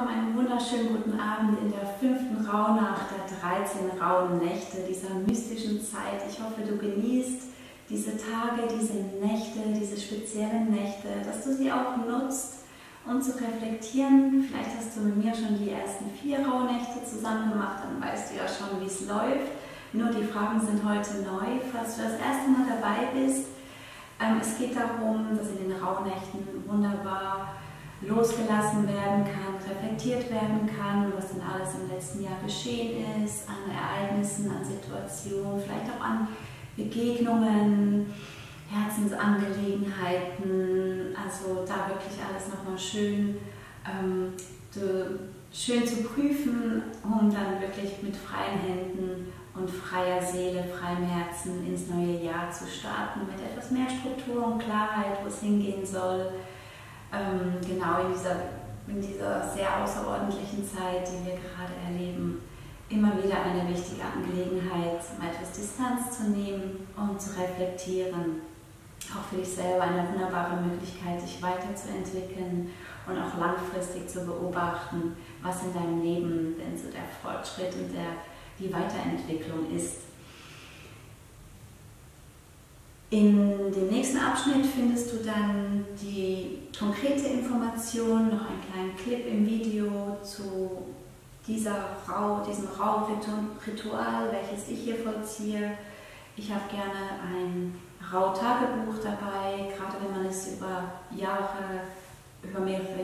willkommen, einen wunderschönen guten Abend in der 5. Rauhnacht der 13 rauen Nächte dieser mystischen Zeit. Ich hoffe, du genießt diese Tage, diese Nächte, diese speziellen Nächte, dass du sie auch nutzt, um zu reflektieren. Vielleicht hast du mit mir schon die ersten 4 Rauhnächte zusammen gemacht, dann weißt du ja schon, wie es läuft. Nur die Fragen sind heute neu. Falls du das erste Mal dabei bist, es geht darum, dass in den Rauhnächten wunderbar losgelassen werden kann, reflektiert werden kann, was denn alles im letzten Jahr geschehen ist, an Ereignissen, an Situationen, vielleicht auch an Begegnungen, Herzensangelegenheiten, also da wirklich alles nochmal schön zu prüfen, um dann wirklich mit freien Händen und freier Seele, freiem Herzen ins neue Jahr zu starten, mit etwas mehr Struktur und Klarheit, wo es hingehen soll. Genau in dieser sehr außerordentlichen Zeit, die wir gerade erleben, immer wieder eine wichtige Angelegenheit, um etwas Distanz zu nehmen und zu reflektieren. Auch für dich selber eine wunderbare Möglichkeit, dich weiterzuentwickeln und auch langfristig zu beobachten, was in deinem Leben denn so der Fortschritt und die Weiterentwicklung ist. In dem nächsten Abschnitt findest du dann die konkrete Information, noch einen kleinen Clip im Video zu diesem Rauhritual, welches ich hier vollziehe. Ich habe gerne ein Rauh-Tagebuch dabei, gerade wenn man es über mehrere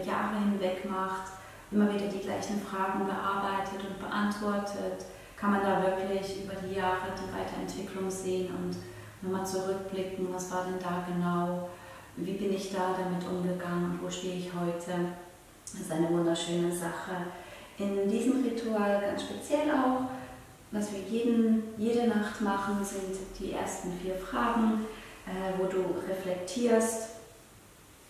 Jahre hinweg macht, immer wieder die gleichen Fragen bearbeitet und beantwortet, kann man da wirklich über die Jahre die Weiterentwicklung sehen und nochmal zurückblicken, was war denn da genau, wie bin ich da damit umgegangen und wo stehe ich heute. Das ist eine wunderschöne Sache. In diesem Ritual ganz speziell auch, was wir jede Nacht machen, sind die ersten 4 Fragen, wo du reflektierst,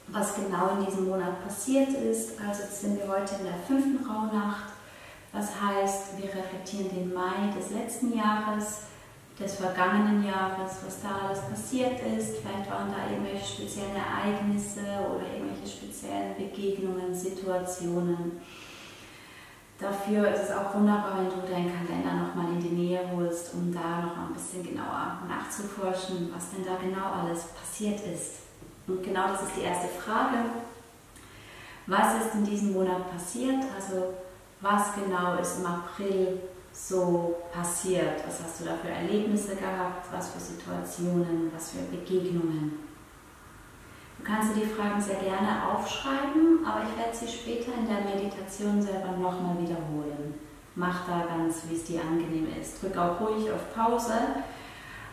was genau in diesem Monat passiert ist. Also jetzt sind wir heute in der 5. Rauhnacht. Das heißt, wir reflektieren den Mai des letzten Jahres, des vergangenen Jahres, was da alles passiert ist. Vielleicht waren da irgendwelche speziellen Ereignisse oder irgendwelche speziellen Begegnungen, Situationen. Dafür ist es auch wunderbar, wenn du deinen Kalender nochmal in die Nähe holst, um da nochmal ein bisschen genauer nachzuforschen, was denn da genau alles passiert ist. Und genau das ist die erste Frage. Was ist in diesem Monat passiert? Also was genau ist im April so passiert? Was hast du da für Erlebnisse gehabt? Was für Situationen? Was für Begegnungen? Du kannst dir die Fragen sehr gerne aufschreiben, aber ich werde sie später in der Meditation selber nochmal wiederholen. Mach da ganz, wie es dir angenehm ist. Drück auch ruhig auf Pause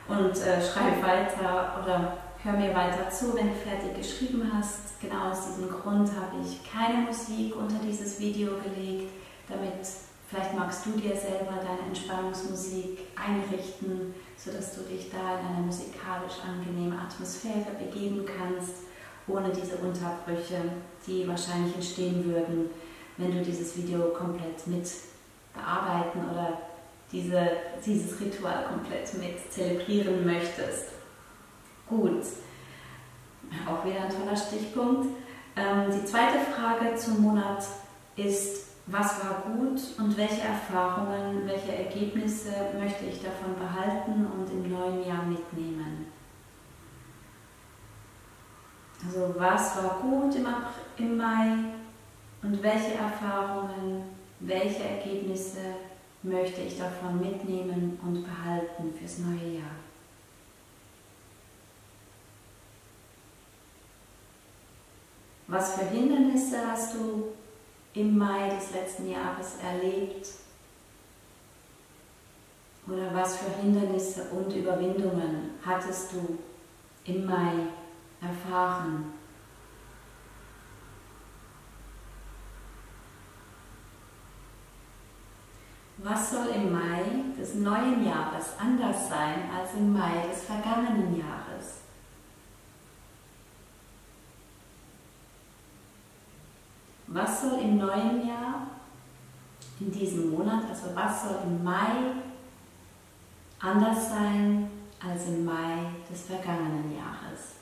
und schreib weiter oder hör mir weiter zu, wenn du fertig geschrieben hast. Genau aus diesem Grund habe ich keine Musik unter dieses Video gelegt, damit vielleicht magst du dir selber deine Entspannungsmusik einrichten, sodass du dich da in eine musikalisch angenehme Atmosphäre begeben kannst, ohne diese Unterbrüche, die wahrscheinlich entstehen würden, wenn du dieses Video komplett mit bearbeiten oder dieses Ritual komplett mit zelebrieren möchtest. Gut, auch wieder ein toller Stichpunkt. Die zweite Frage zum Monat ist: Was war gut und welche Erfahrungen, welche Ergebnisse möchte ich davon behalten und im neuen Jahr mitnehmen? Also was war gut im Mai und welche Erfahrungen, welche Ergebnisse möchte ich davon mitnehmen und behalten fürs neue Jahr? Was für Hindernisse hast du im Mai des letzten Jahres erlebt? Oder was für Hindernisse und Überwindungen hattest du im Mai erfahren? Was soll im Mai des neuen Jahres anders sein als im Mai des vergangenen Jahres? Was soll im neuen Jahr, in diesem Monat, also was soll im Mai anders sein als im Mai des vergangenen Jahres?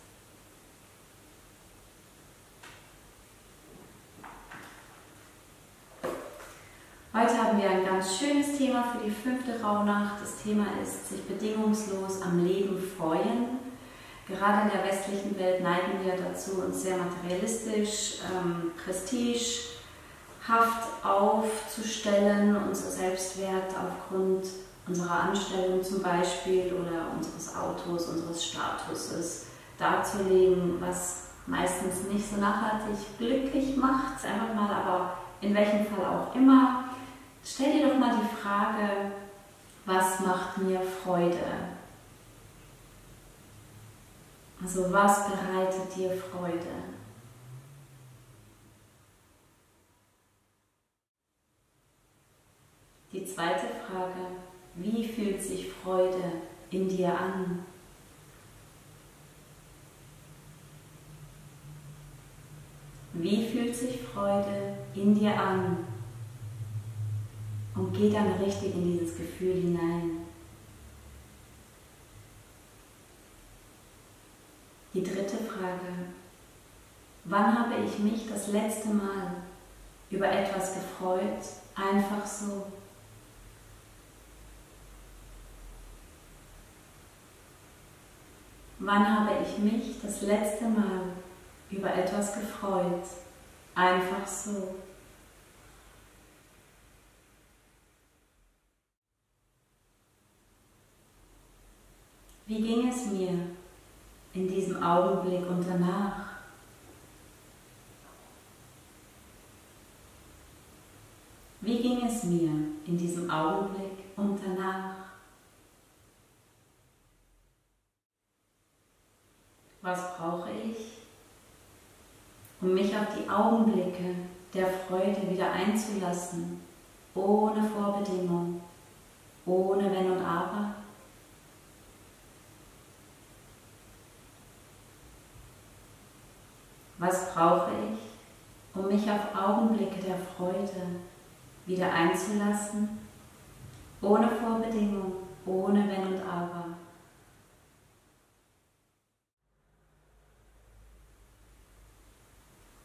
Heute haben wir ein ganz schönes Thema für die 5. Rauhnacht. Das Thema ist, sich bedingungslos am Leben freuen. Gerade in der westlichen Welt neigen wir dazu, uns sehr materialistisch, prestigehaft aufzustellen, unser Selbstwert aufgrund unserer Anstellung zum Beispiel oder unseres Autos, unseres Statuses darzulegen, was meistens nicht so nachhaltig glücklich macht. Einfach mal, aber in welchem Fall auch immer. Stell dir doch mal die Frage, was macht mir Freude? Also was bereitet dir Freude? Die zweite Frage, wie fühlt sich Freude in dir an? Wie fühlt sich Freude in dir an? Und geh dann richtig in dieses Gefühl hinein. Die dritte Frage, wann habe ich mich das letzte Mal über etwas gefreut, einfach so? Wann habe ich mich das letzte Mal über etwas gefreut, einfach so? Wie ging es mir in diesem Augenblick und danach? Wie ging es mir in diesem Augenblick und danach? Was brauche ich, um mich auf die Augenblicke der Freude wieder einzulassen, ohne Vorbedingung, ohne Wenn und Aber? Was brauche ich, um mich auf Augenblicke der Freude wieder einzulassen, ohne Vorbedingung, ohne Wenn und Aber?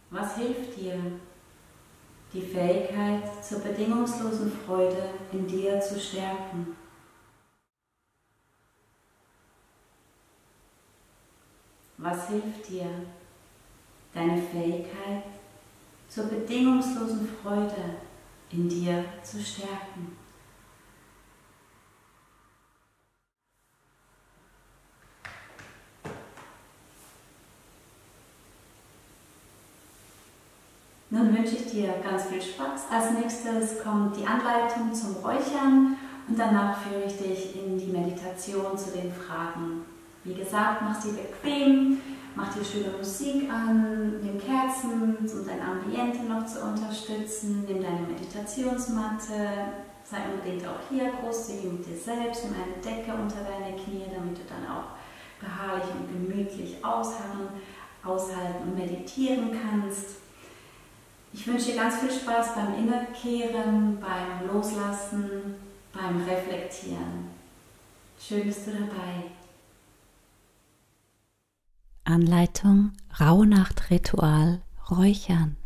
Was hilft dir, die Fähigkeit zur bedingungslosen Freude in dir zu stärken? Was hilft dir, deine Fähigkeit zur bedingungslosen Freude in dir zu stärken? Nun wünsche ich dir ganz viel Spaß. Als nächstes kommt die Anleitung zum Räuchern und danach führe ich dich in die Meditation zu den Fragen. Wie gesagt, mach sie bequem, mach dir schöne Musik an, nimm Kerzen, um dein Ambiente noch zu unterstützen, nimm deine Meditationsmatte, sei unbedingt auch hier großzügig mit dir selbst, nimm eine Decke unter deine Knie, damit du dann auch beharrlich und gemütlich aushalten und meditieren kannst. Ich wünsche dir ganz viel Spaß beim Innekehren, beim Loslassen, beim Reflektieren. Schön bist du dabei. Anleitung Rauhnacht-Ritual Räuchern.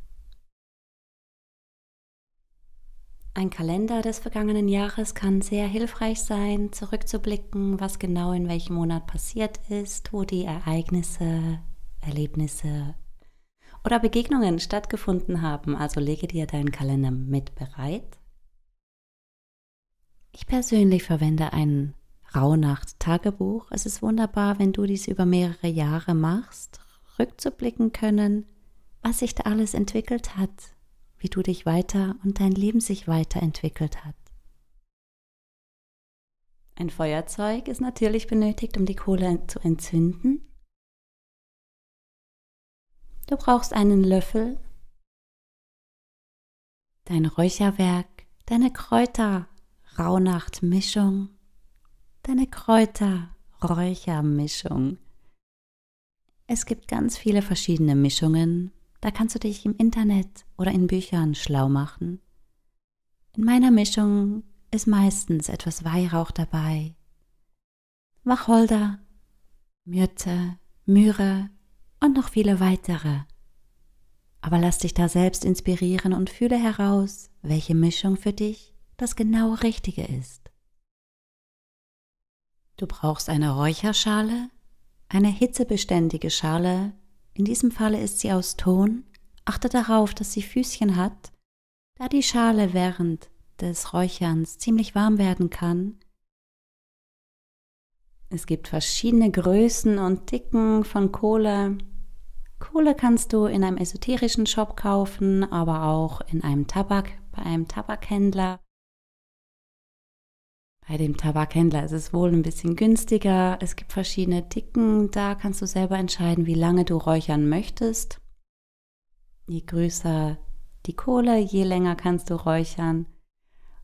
Ein Kalender des vergangenen Jahres kann sehr hilfreich sein, zurückzublicken, was genau in welchem Monat passiert ist, wo die Ereignisse, Erlebnisse oder Begegnungen stattgefunden haben. Also lege dir deinen Kalender mit bereit. Ich persönlich verwende ein Rauhnacht-Tagebuch. Es ist wunderbar, wenn du dies über mehrere Jahre machst, rückzublicken können, was sich da alles entwickelt hat, wie du dich weiter und dein Leben sich weiterentwickelt hat. Ein Feuerzeug ist natürlich benötigt, um die Kohle zu entzünden. Du brauchst einen Löffel, dein Räucherwerk, deine Kräuter-Rauhnacht-Mischung, deine Kräuter-Räuchermischung. Es gibt ganz viele verschiedene Mischungen, da kannst du dich im Internet oder in Büchern schlau machen. In meiner Mischung ist meistens etwas Weihrauch dabei, Wacholder, Myrte, Myrrhe und noch viele weitere. Aber lass dich da selbst inspirieren und fühle heraus, welche Mischung für dich das genau Richtige ist. Du brauchst eine Räucherschale, eine hitzebeständige Schale, in diesem Falle ist sie aus Ton. Achte darauf, dass sie Füßchen hat, da die Schale während des Räucherns ziemlich warm werden kann. Es gibt verschiedene Größen und Dicken von Kohle. Kohle kannst du in einem esoterischen Shop kaufen, aber auch bei einem Tabakhändler. Bei dem Tabakhändler ist es wohl ein bisschen günstiger. Es gibt verschiedene Dicken, da kannst du selber entscheiden, wie lange du räuchern möchtest. Je größer die Kohle, je länger kannst du räuchern.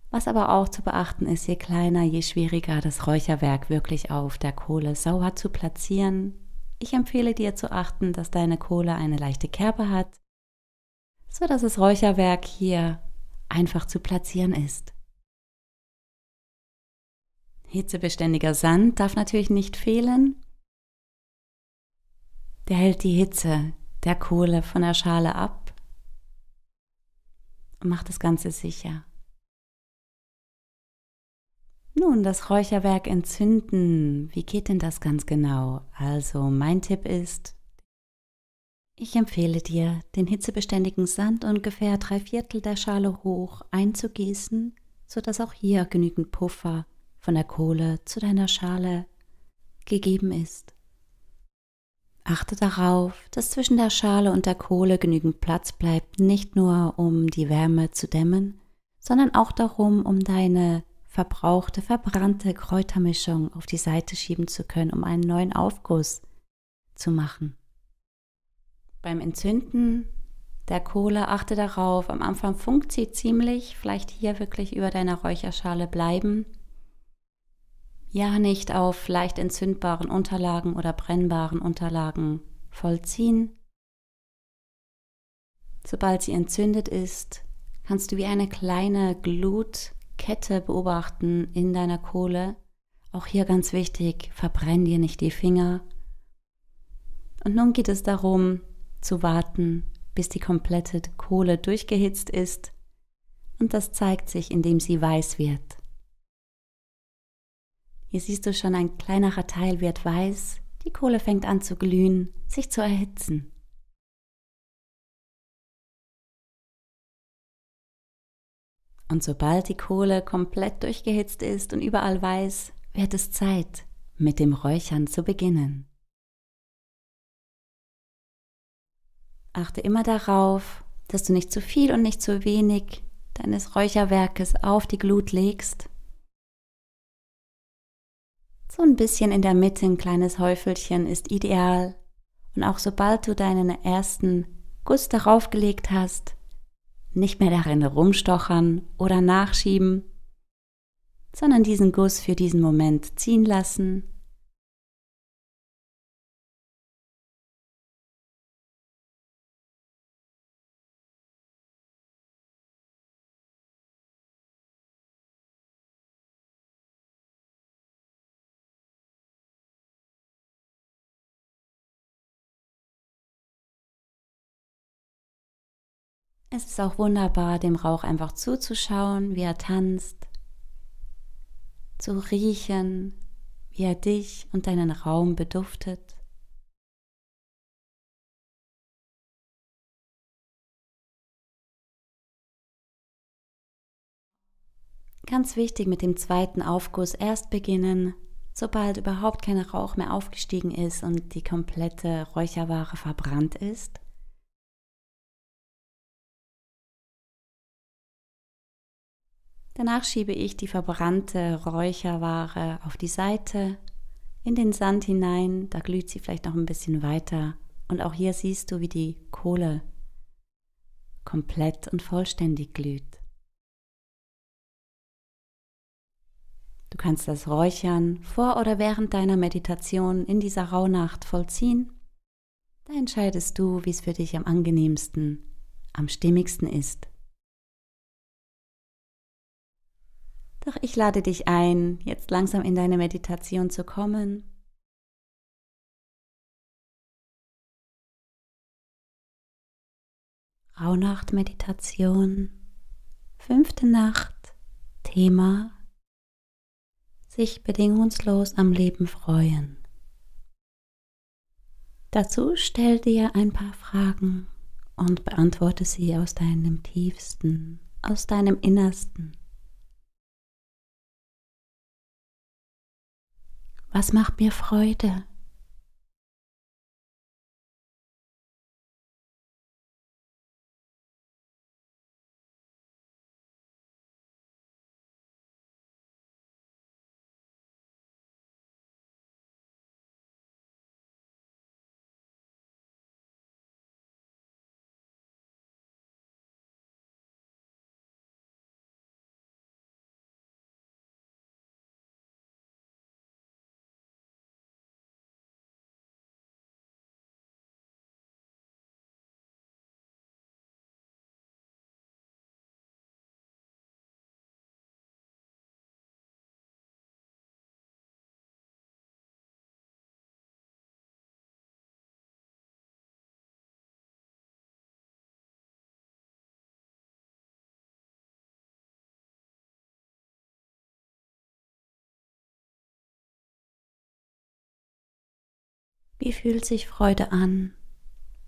Was aber auch zu beachten ist, je kleiner, je schwieriger das Räucherwerk wirklich auf der Kohle sauber zu platzieren. Ich empfehle dir zu achten, dass deine Kohle eine leichte Kerbe hat, sodass das Räucherwerk hier einfach zu platzieren ist. Hitzebeständiger Sand darf natürlich nicht fehlen. Der hält die Hitze der Kohle von der Schale ab und macht das Ganze sicher. Nun, das Räucherwerk entzünden. Wie geht denn das ganz genau? Also, mein Tipp ist, ich empfehle dir, den hitzebeständigen Sand ungefähr 3/4 der Schale hoch einzugießen, sodass auch hier genügend Puffer von der Kohle zu deiner Schale gegeben ist. Achte darauf, dass zwischen der Schale und der Kohle genügend Platz bleibt, nicht nur um die Wärme zu dämmen, sondern auch darum, um deine verbrannte Kräutermischung auf die Seite schieben zu können, um einen neuen Aufguss zu machen. Beim Entzünden der Kohle achte darauf, am Anfang funkt sie ziemlich, vielleicht hier wirklich über deiner Räucherschale bleiben. Ja, nicht auf leicht entzündbaren Unterlagen oder brennbaren Unterlagen vollziehen. Sobald sie entzündet ist, kannst du wie eine kleine Glutkette beobachten in deiner Kohle. Auch hier ganz wichtig, verbrenn dir nicht die Finger. Und nun geht es darum, zu warten, bis die komplette Kohle durchgehitzt ist. Und das zeigt sich, indem sie weiß wird. Hier siehst du schon, ein kleinerer Teil wird weiß. Die Kohle fängt an zu glühen, sich zu erhitzen. Und sobald die Kohle komplett durchgehitzt ist und überall weiß, wird es Zeit, mit dem Räuchern zu beginnen. Achte immer darauf, dass du nicht zu viel und nicht zu wenig deines Räucherwerkes auf die Glut legst. So ein bisschen in der Mitte, ein kleines Häufelchen ist ideal. Und auch sobald du deinen ersten Guss darauf gelegt hast, nicht mehr darin rumstochern oder nachschieben, sondern diesen Guss für diesen Moment ziehen lassen. Es ist auch wunderbar, dem Rauch einfach zuzuschauen, wie er tanzt, zu riechen, wie er dich und deinen Raum beduftet. Ganz wichtig, mit dem zweiten Aufguss erst beginnen, sobald überhaupt kein Rauch mehr aufgestiegen ist und die komplette Räucherware verbrannt ist. Danach schiebe ich die verbrannte Räucherware auf die Seite, in den Sand hinein, da glüht sie vielleicht noch ein bisschen weiter. Und auch hier siehst du, wie die Kohle komplett und vollständig glüht. Du kannst das Räuchern vor oder während deiner Meditation in dieser Rauhnacht vollziehen. Da entscheidest du, wie es für dich am angenehmsten, am stimmigsten ist. Doch ich lade dich ein, jetzt langsam in deine Meditation zu kommen. Rauhnacht-Meditation, 5. Nacht, Thema: sich bedingungslos am Leben freuen. Dazu stell dir ein paar Fragen und beantworte sie aus deinem Tiefsten, aus deinem Innersten. Was macht mir Freude? Wie fühlt sich Freude an?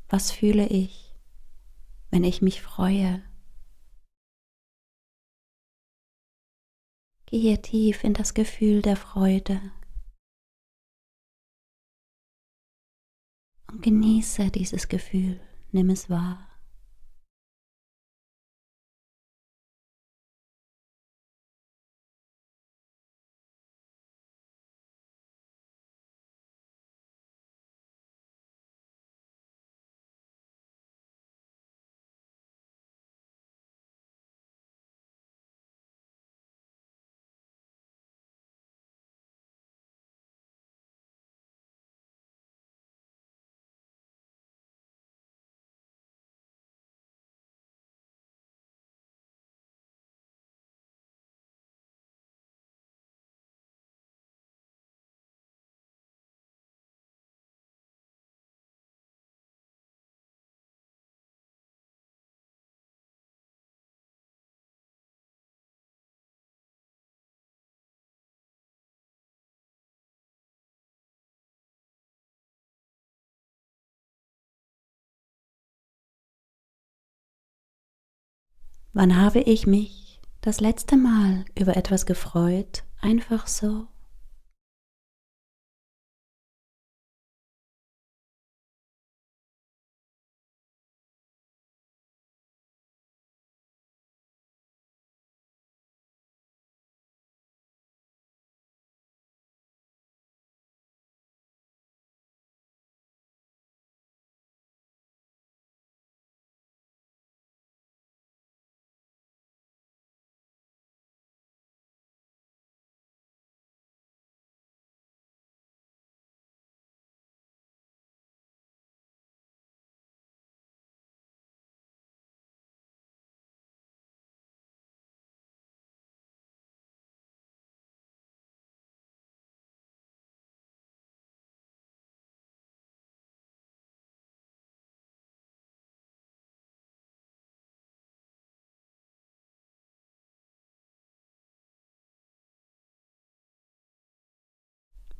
Was fühle ich, wenn ich mich freue? Gehe tief in das Gefühl der Freude und genieße dieses Gefühl, nimm es wahr. Wann habe ich mich das letzte Mal über etwas gefreut, einfach so?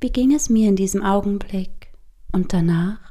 Wie ging es mir in diesem Augenblick und danach?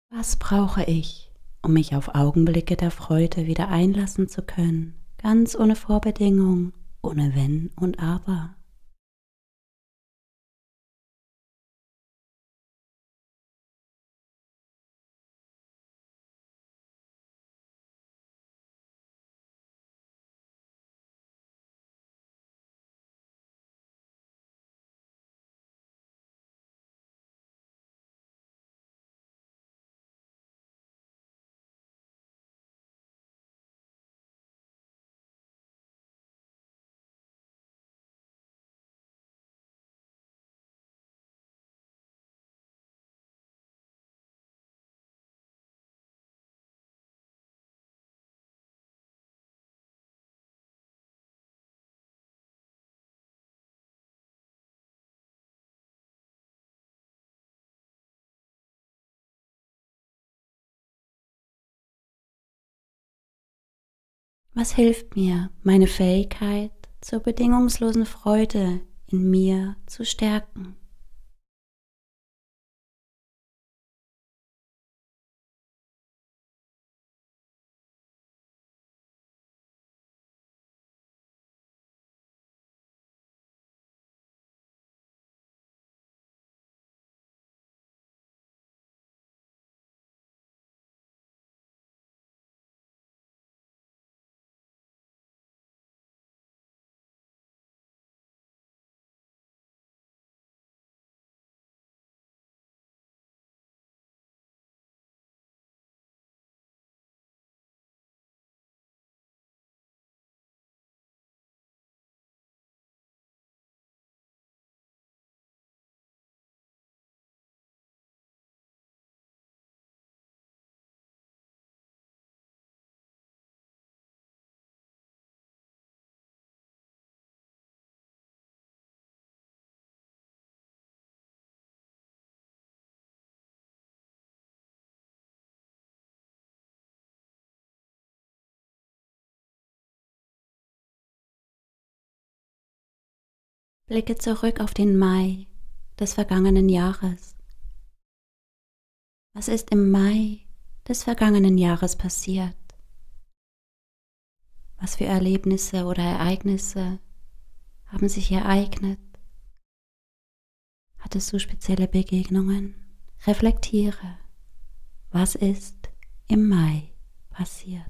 Was brauche ich, um mich auf Augenblicke der Freude wieder einlassen zu können, ganz ohne Vorbedingung, ohne Wenn und Aber. Was hilft mir, meine Fähigkeit zur bedingungslosen Freude in mir zu stärken? Blicke zurück auf den Mai des vergangenen Jahres. Was ist im Mai des vergangenen Jahres passiert? Was für Erlebnisse oder Ereignisse haben sich ereignet? Hattest du spezielle Begegnungen? Reflektiere. Was ist im Mai passiert?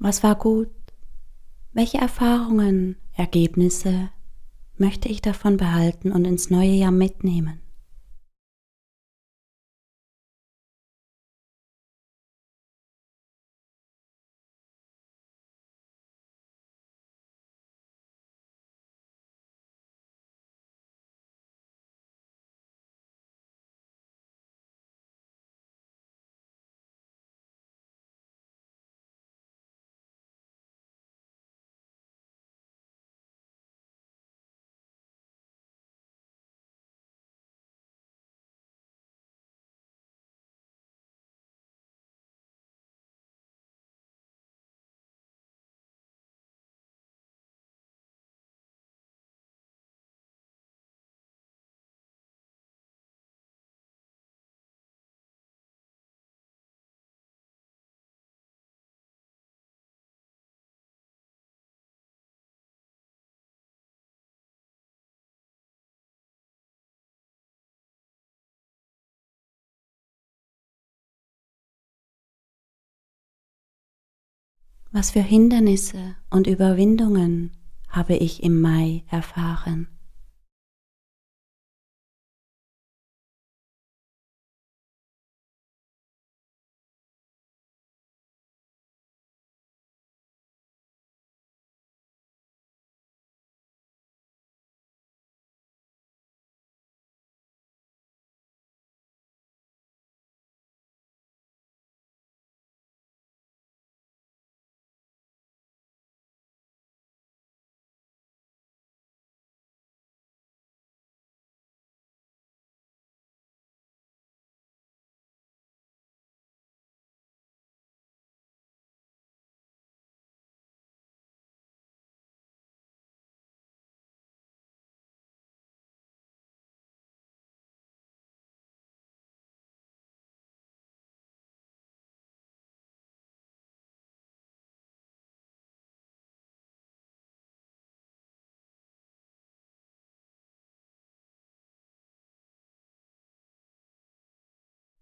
Was war gut? Welche Erfahrungen, Ergebnisse möchte ich davon behalten und ins neue Jahr mitnehmen? Was für Hindernisse und Überwindungen habe ich im Mai erfahren?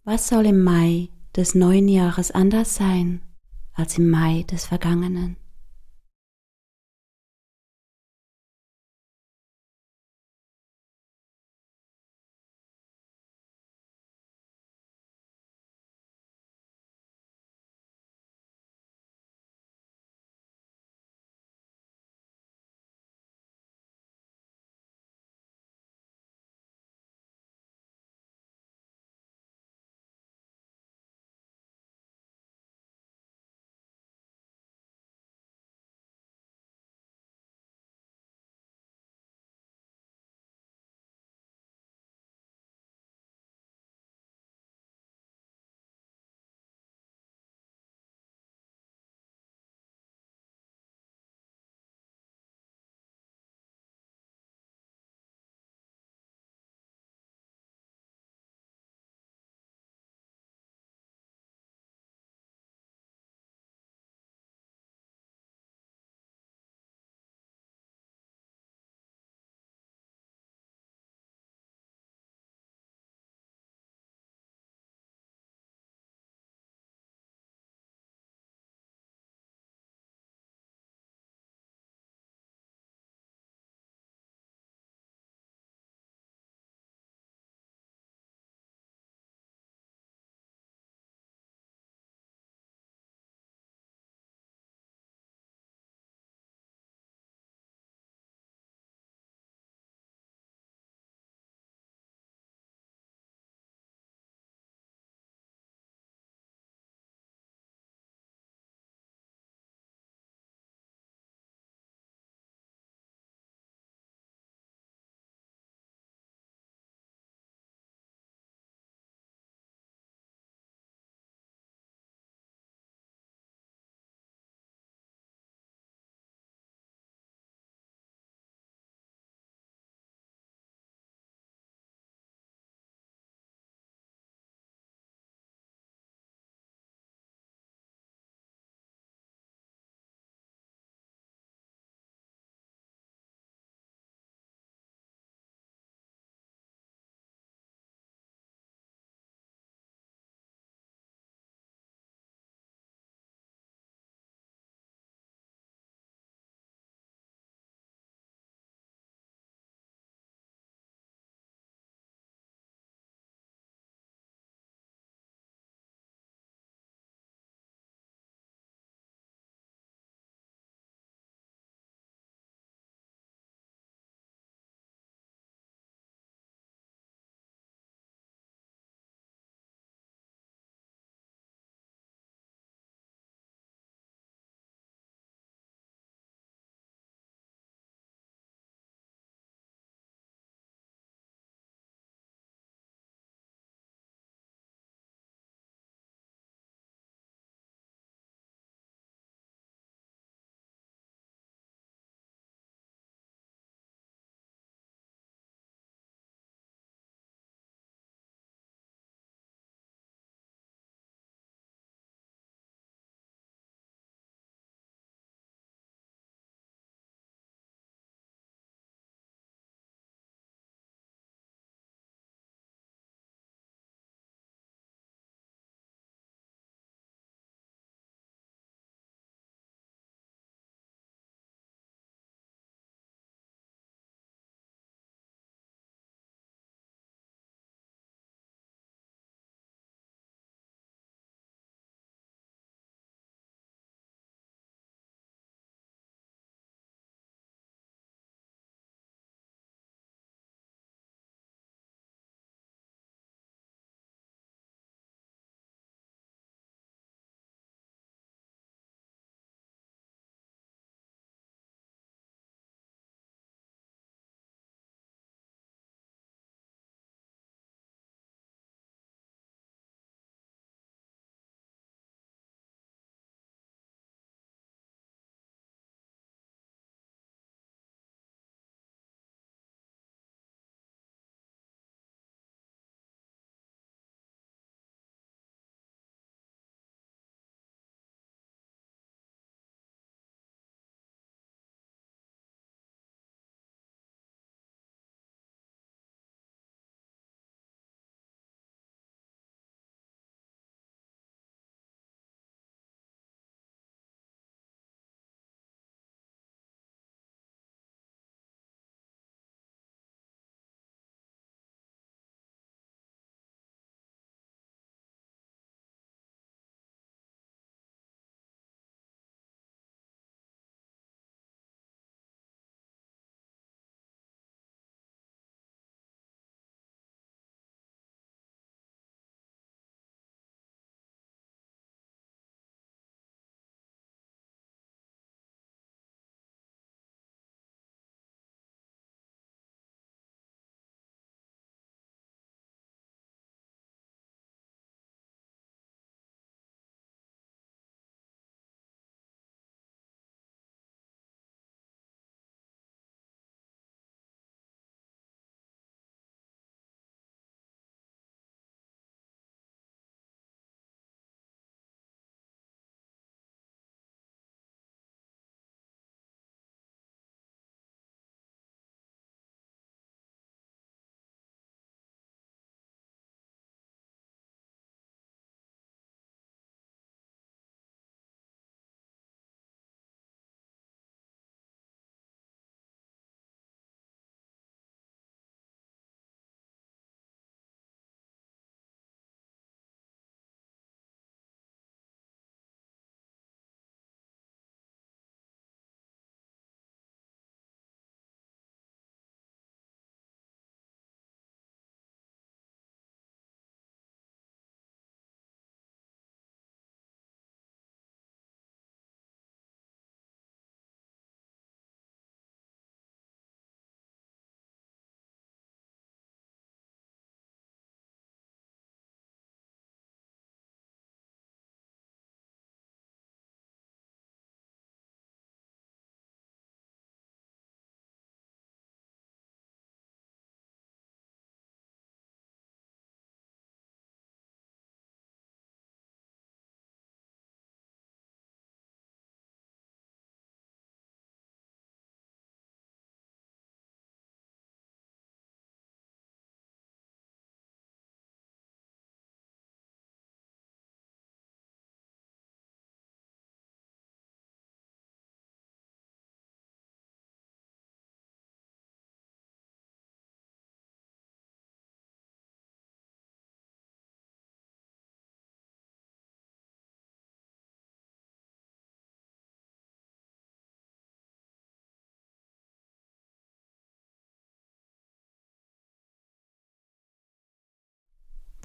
Was soll im Mai des neuen Jahres anders sein als im Mai des vergangenen?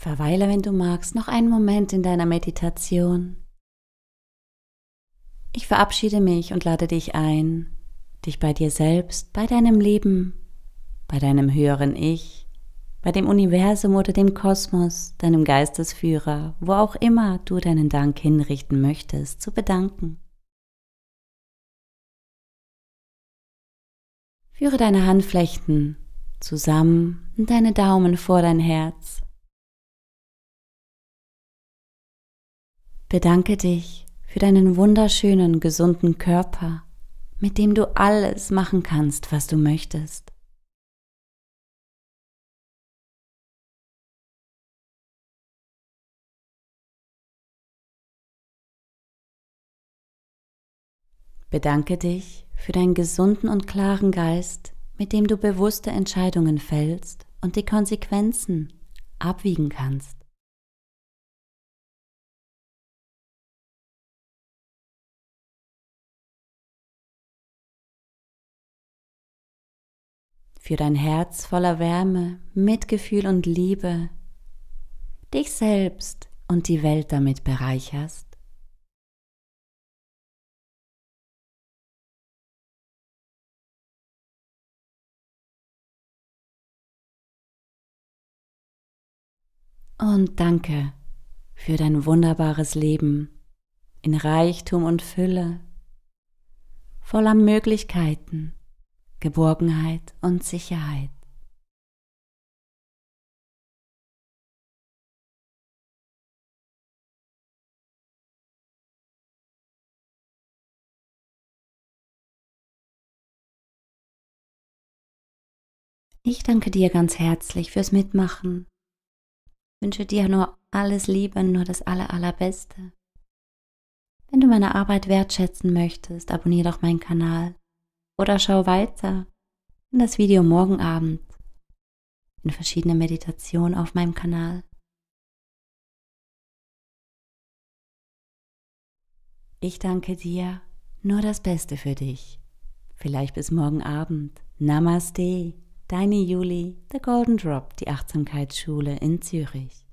Verweile, wenn du magst, noch einen Moment in deiner Meditation. Ich verabschiede mich und lade dich ein, dich bei dir selbst, bei deinem Leben, bei deinem höheren Ich, bei dem Universum oder dem Kosmos, deinem Geistesführer, wo auch immer du deinen Dank hinrichten möchtest, zu bedanken. Führe deine Handflächen zusammen und deine Daumen vor dein Herz. Bedanke dich für deinen wunderschönen, gesunden Körper, mit dem du alles machen kannst, was du möchtest. Bedanke dich für deinen gesunden und klaren Geist, mit dem du bewusste Entscheidungen fällst und die Konsequenzen abwiegen kannst. Für dein Herz voller Wärme, Mitgefühl und Liebe, dich selbst und die Welt damit bereicherst. Und danke für dein wunderbares Leben in Reichtum und Fülle, voller Möglichkeiten, Geborgenheit und Sicherheit. Ich danke dir ganz herzlich fürs Mitmachen. Wünsche dir nur alles Liebe, nur das Allerbeste. Wenn du meine Arbeit wertschätzen möchtest, abonniere doch meinen Kanal oder schau weiter in das Video morgen Abend in verschiedene Meditationen auf meinem Kanal. Ich danke dir, nur das Beste für dich. Vielleicht bis morgen Abend. Namaste, deine Julie, The Golden Drop, die Achtsamkeitsschule in Zürich.